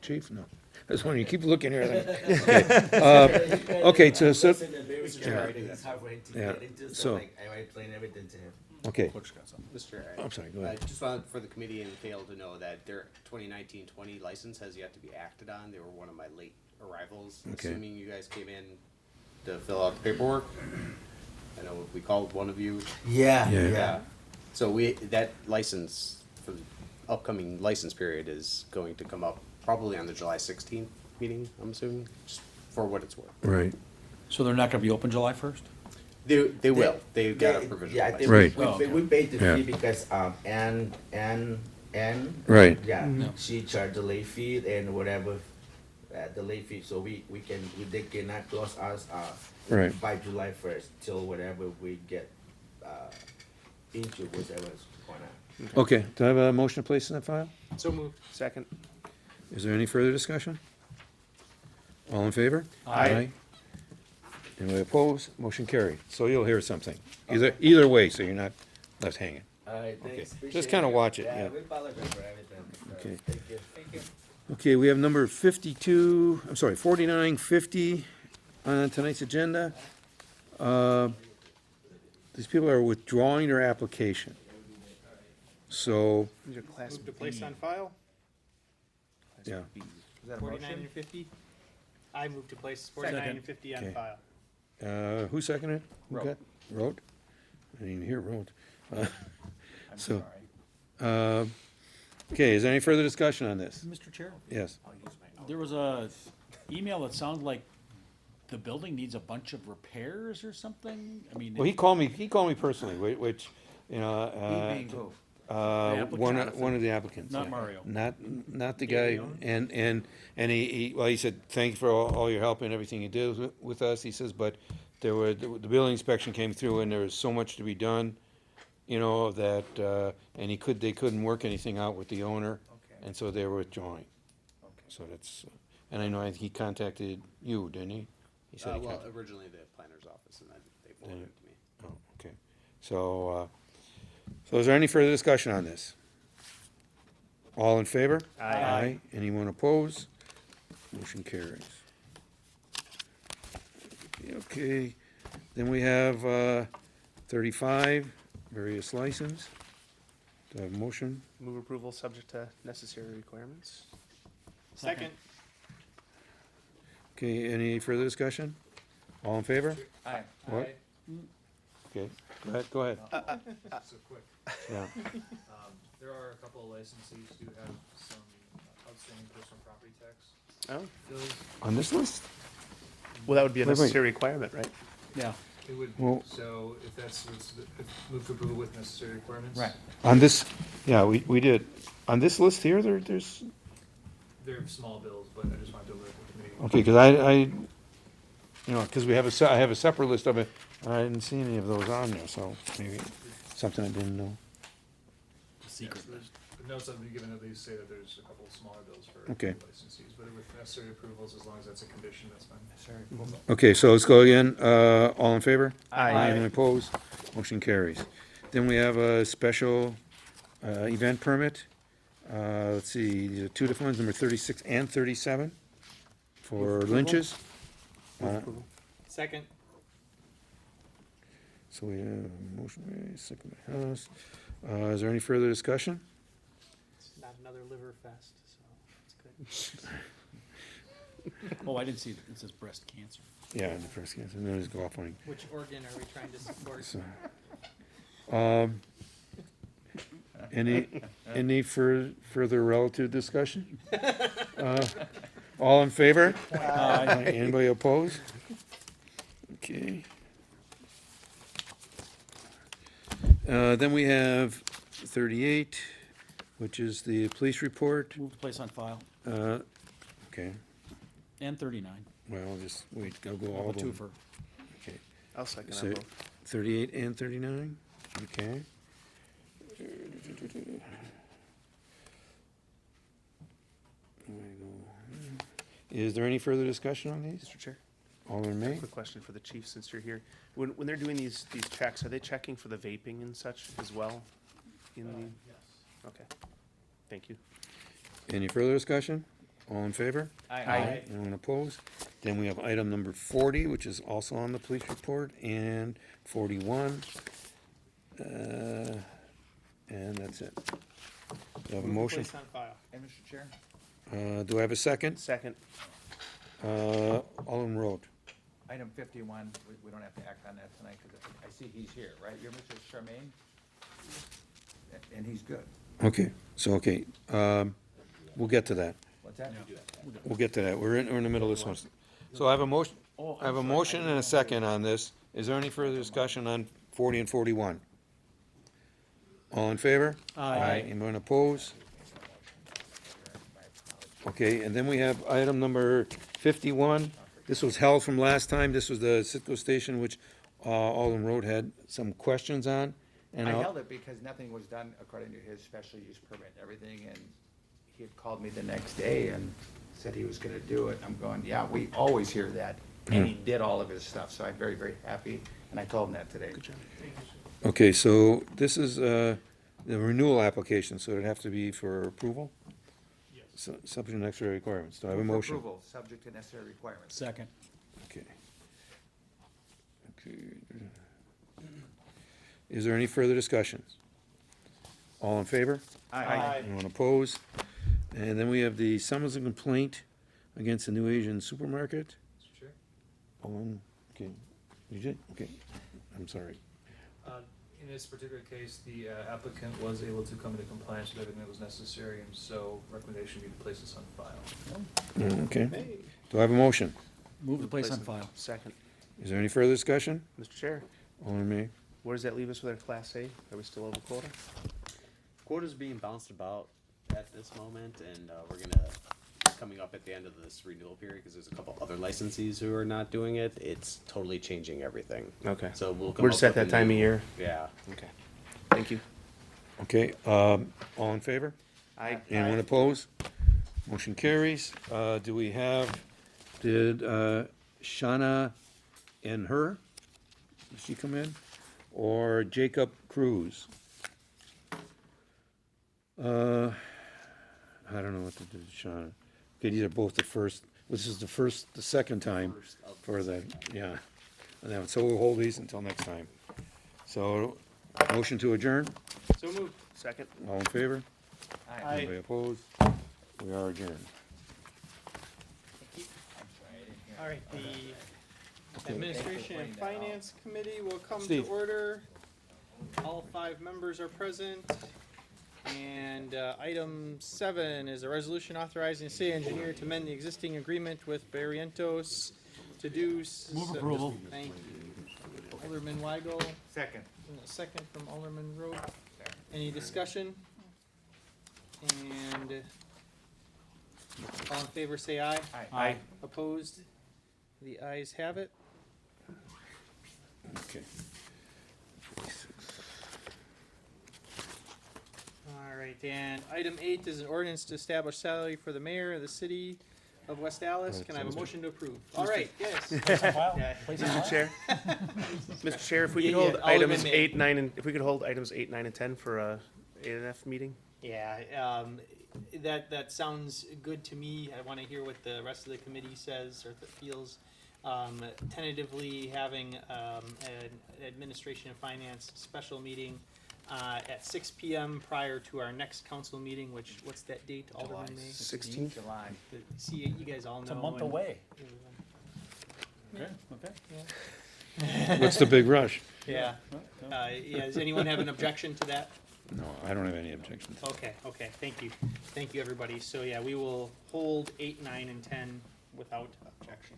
Chief? No. I was wondering, you keep looking here. Okay, okay, so, yeah, so- I explain everything to him. okay, Mr. I'm sorry, go I ahead. just wanted for the committee and Kale to know that their 2019-20 license has yet to be acted on. They were one of my late arrivals. Okay. Assuming you guys came in to fill out the paperwork. I know we called one of you. Yeah, Yeah. yeah. So that license for the upcoming license period is going to come up probably on the July 16th meeting, I'm assuming, just for what it's worth. Right, So they're not gonna be open July first? They will. They got a They- provisional Yeah, I license. think Right. we, Oh, okay. we paid the Yeah. fee because, Ann, right, yeah, Yeah. she charged the late fee and whatever, the late fee, so they cannot close us, right. by July 1st till whatever we get, into whatever's going on. Okay, do I have a motion to place in that file? So moved. Second. Is there any further discussion? All in favor? Aye. Anybody opposed? Motion carried. So you'll hear something, either way, so you're not left hanging. Alright, Okay. thanks. Just Appreciate kinda it. watch it, yeah. We apologize for everything. Okay. Thank you. Okay, we have number 52, I'm sorry, 4950 on tonight's agenda. These people are withdrawing their application. So, These are class Move to B. place on file, yeah, Is that a 49 motion? and 50. I move to place 49 and 50 on Okay. file. who seconded? Who Wrote. got- Wrote? I didn't even hear wrote. I'm So- sorry. Okay, is there any further discussion on this? Mr. Chair? Yes. I'll use my notes. There was a email that sounded like the building needs a bunch of repairs or something? I mean, Well, he called me personally, which, you know, He being who? one of the applicants. Not yeah. Mario. Not the guy, and he said, thank you for all your help and everything you did with us, he says, but the building inspection came through and there was so much to be done, you know, that, and they couldn't work anything out with the owner, Okay. and so they were withdrawing. Okay. So that's, and I know he contacted you, didn't he? He said he Well, contacted. originally the planner's office, and then they forwarded it to me. Oh, okay. So is there any further discussion on this? All in favor? Aye. Anyone opposed? Motion carries. Okay, then we have 35, various license. Do I have a motion? Move approval subject to necessary requirements. Second. Okay, any further discussion? All in favor? Aye. What? Okay, go ahead. So quick, Yeah, there are a couple of licensees who have some outstanding personal property tax Oh, bills. on this list? well, that would be a Wait, wait. necessary requirement, right? yeah. It would, Well- so if move to approval with necessary requirements. Right. On this, yeah, we did. On this list here, there's, They're small bills, but I just wanted to alert the committee. okay, because I, you know, because I have a separate list of it, and I didn't see any of those on there, so maybe something I didn't know. Secret. Yeah, so the notes I've been given at least say that there's a couple of smaller bills for Okay. licensees, but with necessary approvals, as long as that's a condition, that's fine. Okay, so let's go again. All in favor? Aye. Anyone opposed? Motion carries. Then we have a special event permit. Let's see, these are two different ones, number 36 and 37 for lynches. Second. So we have a motion, made, second by House. Is there any further discussion? It's not another liver fest, so it's good. Oh, I didn't see, it says breast cancer. Yeah, in the first case, and then there's golf one. Which organ are we trying to support? So, any further relative discussion? All in favor? Aye. Anybody opposed? Okay. Then we have 38, which is the police report. Move to place on file. Okay, And 39. well, just wait, I'll go all A of them. twofer. Okay, I'll second So- that vote. 38 and 39, okay. Is there any further discussion on these? Mr. Chair. Alderman May? Quick question for the chief, since you're here. When they're doing these checks, are they checking for the vaping and such as well? In the, Yes. okay. Thank you. Any further discussion? All in favor? Aye. Anyone opposed? Then we have item number 40, which is also on the police report, and 41. And that's it. Do I have a motion? Place on file. And Mr. Chair? Do I have a second? Second. Alderman Road. Item 51, we don't have to act on that tonight, because I see he's here, right? You're Mr. Charmaine? And he's good. Okay, we'll get to that. What's that? We'll get to that. We're in the middle of this one. So I have a motion, I have a motion and a second on this. Is there any further discussion on 40 and 41? All in favor? Aye. Anyone opposed? Okay, and then we have item number 51. This was held from last time. This was the Citgo station, which Alderman Road had some questions on. And I I'll- held it because nothing was done according to his special use permit, everything, and he had called me the next day and said he was gonna do it. I'm going, yeah, we always hear that. And he did all of his stuff, so I'm very, very happy, and I told him that today. Good job. Okay, so this is the renewal application, so it'd have to be for approval? Yes. Subject to necessary requirements. Do I have a For motion? Approval, subject to necessary requirements. Second. Okay. Okay. Is there any further discussions? All in favor? Aye. Anyone opposed? And then we have the summons and complaint against the New Asian Supermarket. Mr. Chair? Okay, you did, okay, I'm sorry. In this particular case, the applicant was able to come into compliance with everything that was necessary, and so recommendation would be to place this on file. Okay, do I have a motion? Move the place on file. Second. Is there any further discussion? Mr. Chair, Alderman May? where does that leave us with our Class A? Are we still over quota? Quota's being bounced about at this moment, and we're gonna, coming up at the end of this renewal period, because there's a couple other licensees who are not doing it, it's totally changing everything. Okay. So we'll come We're up just at with that a time of new- year. Yeah. Okay. Thank you. Okay, all in favor? Aye. Anyone opposed? Motion carries. Do we have, did Shana and her, did she come in? Or Jacob Cruz? I don't know what to do with Shana. Okay, these are both the first, this is the second time for that, yeah. And then, so we'll hold these until next time. So, motion to adjourn? So moved. Second. All in favor? Aye. Anybody opposed? We are adjourned. I'm sorry, I didn't hear. All right, the Okay. Administration and Thanks for pointing that out. Finance Committee will come to Steve. order. All 5 members are present. And item 7 is a resolution authorizing the city engineer to amend the existing agreement with Barrientos to do. Move approval. Thank you. Alderman Weigel, Second. and a second from Alderman Rowe. Any discussion? And all in favor say aye. Aye. Opposed? The ayes have it. Okay. All right, and item 8 is an ordinance to establish salary for the mayor of the city of West Dallas. Can I have a motion to approve? All right, yes. Yeah. Mr. Chair. Mr. Chair, if we could Yeah, hold yeah, Alderman items May. 8, 9, and if we could hold items 8, 9, and 10 for a A&F meeting? Yeah, that sounds good to me. I want to hear what the rest of the committee says or feels. Tentatively having an administration and finance special meeting at 6 p.m. prior to our next council meeting, which, what's that date, Alderman May? 16th? July. See, you guys all know. It's a month and- away. Yeah. Okay. What's the big rush? Yeah. Yeah, does anyone have an objection to that? No, I don't have any objections. Okay, thank you. Thank you, everybody. So, yeah, we will hold 8, 9, and 10 without objection.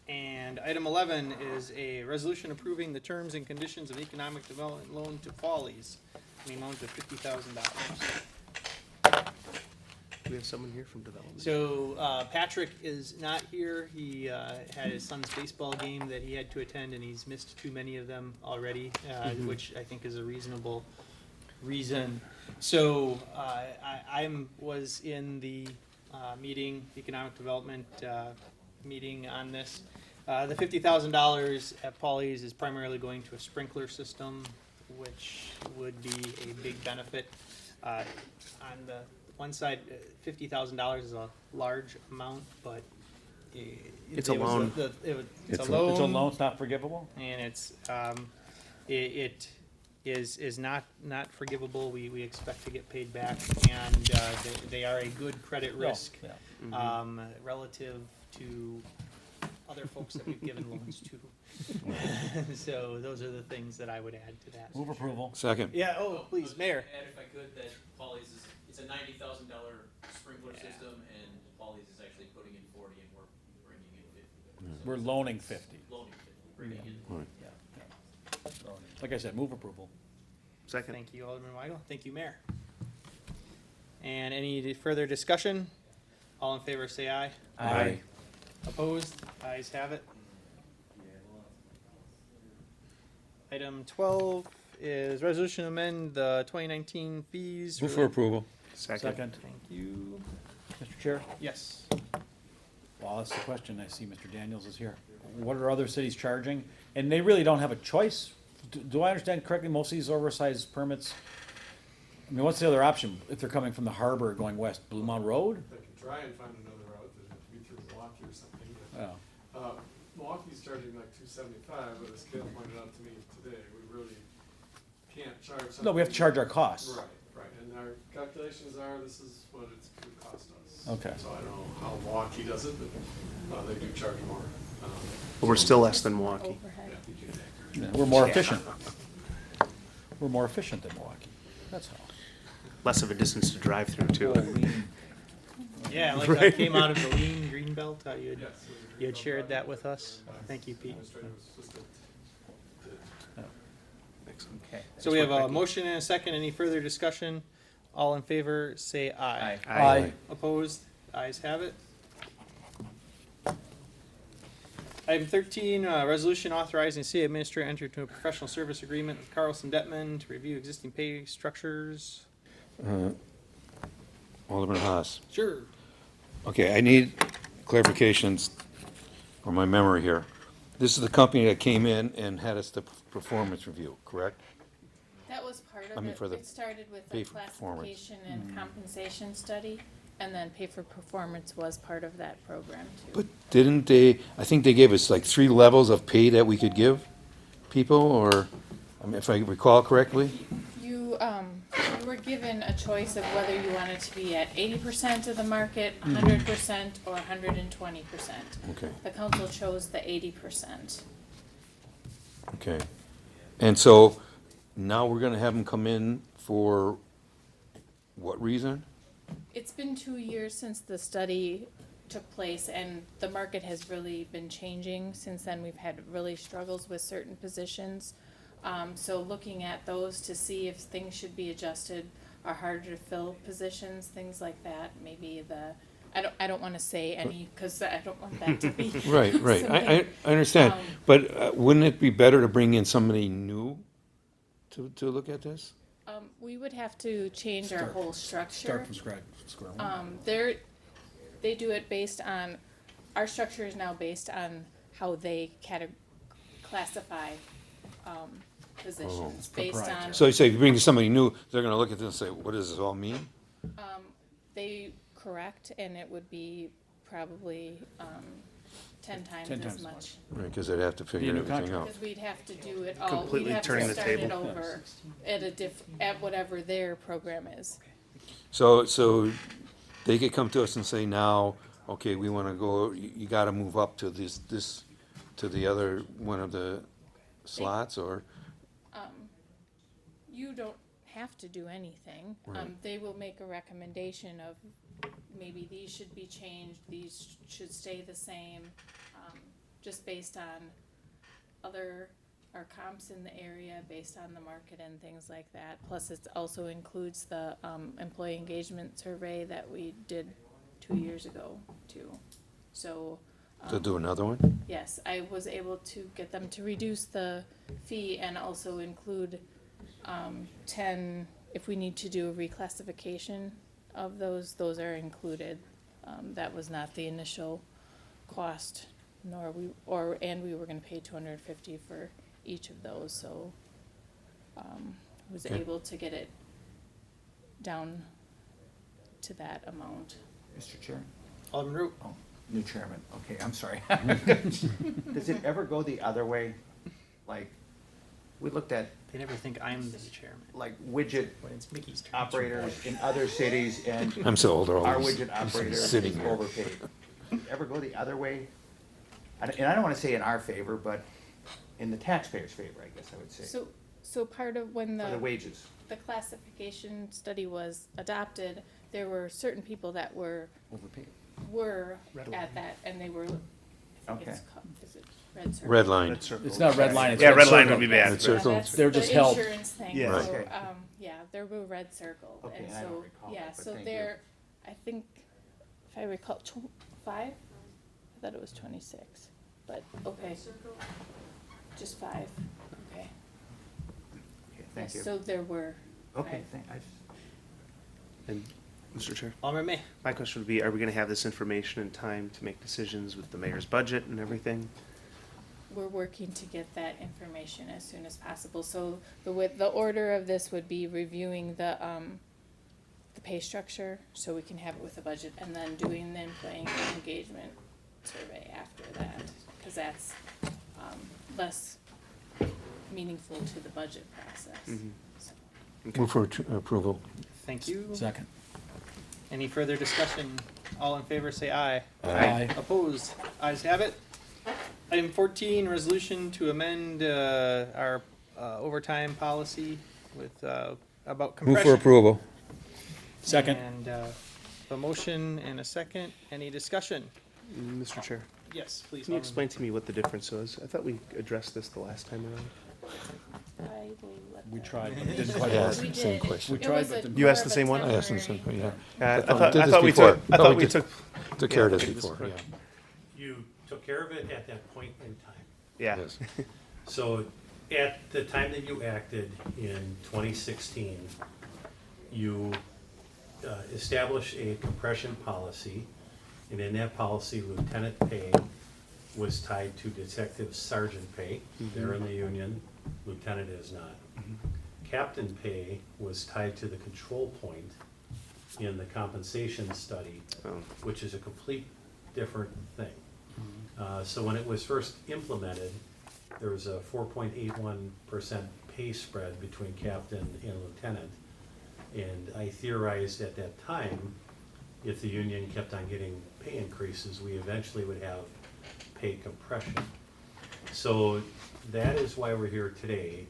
And item 11 is a resolution approving the terms and conditions of economic development loan to Follies in the amount of $50,000. Do we have someone here from development? So Patrick is not here. He had his son's baseball game that he had to attend, and he's missed too many of them already, which I think is a reasonable reason. So I was in the meeting, economic development, meeting on this. The $50,000 at Polly's is primarily going to a sprinkler system, which would be a big benefit. On the one side, $50,000 is a large amount, but It's a loan. It's a loan. It's a loan, it's not forgivable? And it is not forgivable. We expect to get paid back, and they are a good credit risk Yeah. relative to other folks that we've given loans to. So those are the things that I would add to that. Move approval. Second. Yeah, oh, please, Mayor. Add if I could that Polly's is, it's a $90,000 sprinkler system and Polly's is actually putting in 40 and we're bringing in 50. So We're it's loaning 50. Loaning 50, bringing in. Right. Yeah. Like I said, move approval. Second. Thank you, Alderman Weigel. Thank you, Mayor. And any further discussion? All in favor, say aye. Aye. Opposed? Ayes have it. Item 12 is resolution to amend the 2019 fees. Move for approval. Second. Thank you. Mr. Chair? Yes. Well, that's the question. I see Mr. Daniels is here. What are other cities charging? And they really don't have a choice. Do I understand correctly, most of these oversized permits? I mean, what's the other option if they're coming from the harbor going west? Blue Mountain Road? They could try and find another route, they'd have to be through Milwaukee or something, but, Oh. Milwaukee's charging like $275, but as Ken pointed out to me today, we really can't charge something. No, we have to charge our costs. Right, and our calculations are, this is what it could cost us. Okay. So I don't know how Milwaukee does it, but, they do charge more. But we're still less than Milwaukee. Yeah, we're more efficient. We're more efficient than Milwaukee. That's all. Less of a distance to drive through too. Yeah, like that came out of the lean green belt. Yes, You so the had green shared belt that project, with us. Thank you, Pete. administrative assistant did. Okay. So we have a motion and a second. Any further discussion? All in favor, say aye. Aye. Opposed? Ayes have it. Item 13, resolution authorizing the city administrator to enter into a professional service agreement with Carlson Detman to review existing pay structures. Alderman Haas. Sure. Okay, I need clarifications for my memory here. This is the company that came in and had us the performance review, correct? That was part I of mean, it. for the It started with pay the for performance. classification and compensation study, and then pay for performance was part of that program too. But didn't they, I think they gave us like 3 levels of pay that we could give people, or, I mean, if I recall correctly? You were given a choice of whether you wanted to be at 80% of the market, 100%, or 120%. Okay, The council chose the 80%. okay. And so now we're gonna have them come in for what reason? It's been 2 years since the study took place, and the market has really been changing. Since then, we've had really struggles with certain positions. So looking at those to see if things should be adjusted, are harder to fill positions, things like that, maybe I don't wanna say any, cause I don't want that to be. Right, right, something- I understand, um, but wouldn't it be better to bring in somebody new to look at this? We would have to change our whole structure. Start from scratch, square one. They do it based on, our structure is now based on how they classify, positions, based on, proprietary. So you say if you bring somebody new, they're gonna look at this and say, what does this all mean? they correct, and it would be probably, 10 times 10 as times as much. Right, because they'd have to figure new everything contract. out. Because we'd have to do it all, we'd Completely have to turning the start it table. over at whatever their program is. So they could come to us and say now, okay, we wanna go, you gotta move up to this, to the other, one of the slots, or, You don't have to do anything. Right. They will make a recommendation of maybe these should be changed, these should stay the same, just based on our comps in the area, based on the market and things like that. Plus, it also includes the, employee engagement survey that we did 2 years ago too. So, to do another one? yes, I was able to get them to reduce the fee and also include 10, if we need to do a reclassification of those are included That was not the initial cost, and we were gonna pay $250 for each of those, so, was Okay. able to get it down to that amount. Mr. Chair? Alderman Root. Oh, new chairman, okay, I'm sorry. Does it ever go the other way? Like, we looked at They never think I'm the chairman. like widget When it's Mickey's turn. operators in other cities and I'm so old, they're our always widget operator is sitting here. overpaid. Ever go the other way? And I don't wanna say in our favor, but in the taxpayer's favor, I guess I would say, So part of when for the wages. the classification study was adopted, there were certain people that were Overpaid. Red at that, and they were, I think it's Okay. called, is it Red Circle? Red line. Red circle. It's not red line, it's Yeah, red red line circle. would be bad. Red circle. Yeah, that's They're just the held. insurance thing, Yeah. so, Okay. yeah, there were Red Circle, Okay, and I don't so, recall yeah, that, but so thank you. there, I think, if I recall, 5? I thought it was 26, but, okay. Just 5, okay. Okay, thank you. So there were Okay, 5. And, Mr. Chair, Alderman May. my question would be, are we gonna have this information in time to make decisions with the mayor's budget and everything? We're working to get that information as soon as possible, so the order of this would be reviewing the pay structure, so we can have it with the budget, and then doing the employee engagement survey after that, cause that's, less meaningful to the budget process. Mhm. So, Move for approval. Thank you. Second. Any further discussion? All in favor, say aye. Aye. Opposed? Ayes have it. Item 14, resolution to amend our overtime policy with, about Move compression. for approval. Second. And a motion and a second. Any discussion? Mr. Chair, Yes, please. can you Alderman. explain to me what the difference was? I thought we addressed this the last time around. I will let We the- tried, but it didn't quite I work. asked the same question. We tried, was but a didn't You more asked of the a same one? I asked them temporary- something, yeah. I we thought did this we before. took, I thought we did- took, Took care of Yeah, this we did this before, yeah. before. You took care of it at that point in time. yeah. Yes. So at the time that you acted in 2016, you established a compression policy, and in that policy, lieutenant pay was tied to detective sergeant pay. They're in the union, lieutenant is not. Captain pay was tied to the control point in the compensation study, Oh. which is a complete different thing. So when it was first implemented, there was a 4.81% pay spread between captain and lieutenant. And I theorized at that time, if the union kept on getting pay increases, we eventually would have pay compression. So that is why we're here today.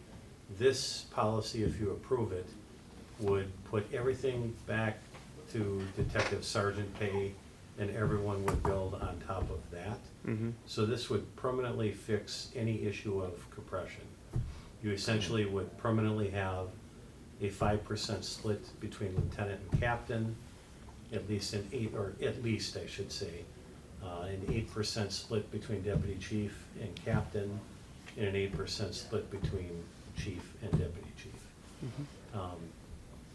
This policy, if you approve it, would put everything back to detective sergeant pay, and everyone would build on top of that. Mm-hmm. So this would permanently fix any issue of compression. You essentially would permanently have a 5% split between lieutenant and captain, at least I should say, an 8% split between deputy chief and captain, and an 8% split between chief and deputy chief.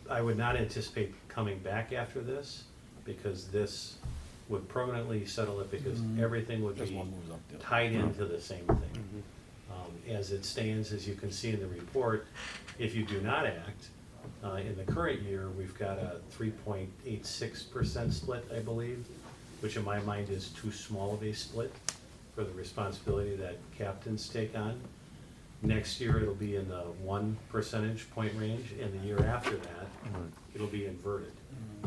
I would not anticipate coming back after this, because this would permanently settle it, because everything would Just be one moves up the other. tied into the same thing. As it stands, as you can see in the report, if you do not act, in the current year, we've got a 3.86% split, I believe, which in my mind is too small of a split for the responsibility that captains take on. Next year, it'll be in the 1 percentage point range, and the year after that, it'll be inverted.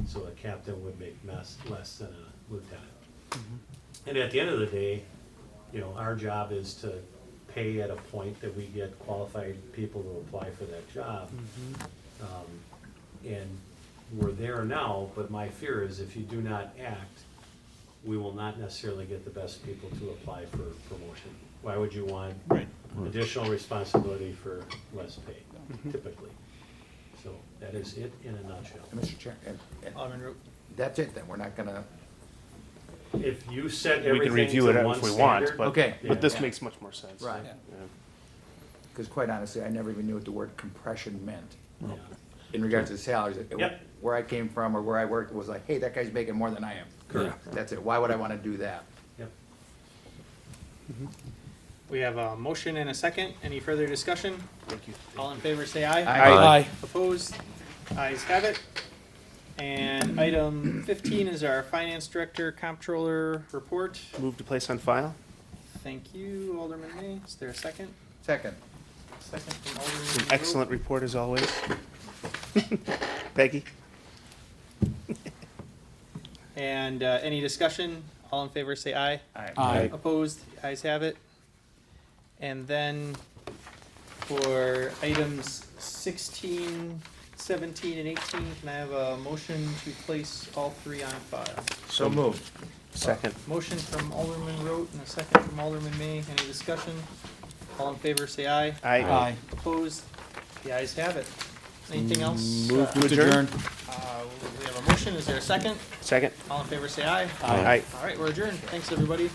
So a captain would make less than a lieutenant. And at the end of the day, our job is to pay at a point that we get qualified people to apply for that job. And we're there now, but my fear is if you do not act, we will not necessarily get the best people to apply for promotion. Why would you want Right. additional responsibility for less pay, typically? So that is it in a nutshell. Mr. Chair, and Alderman Root. that's it then, we're not gonna, If you set We can everything review it to one if we want, standard. but, Okay. but this Yeah. makes much more sense. Right. Yeah. because quite honestly, I never even knew what the word compression meant. Yeah. in regards to salaries. Yep. Where I came from or where I worked was like, hey, that guy's making more than I am. Correct. That's it. Why would I wanna do that? Yep. We have a motion and a second. Any further discussion? Thank you. All in favor, say aye. Aye. Opposed? Ayes have it. And item 15 is our finance director comptroller report. Move to place on file. Thank you, Alderman May. Is there a second? Second. Second from Alderman An Rowe. excellent report as always. Peggy? And any discussion? All in favor, say aye. Aye. Opposed? Ayes have it. And then for items 16, 17, and 18, can I have a motion to place all three on file? So moved. Second. Motion from Alderman Rote and a second from Alderman May. Any discussion? All in favor, say aye. Aye. Opposed? The ayes have it. Anything else? Move Uh, to adjourn. We have a motion. Is there a second? Second. All in favor, say aye. Aye. All right, we're adjourned. Thanks, everybody.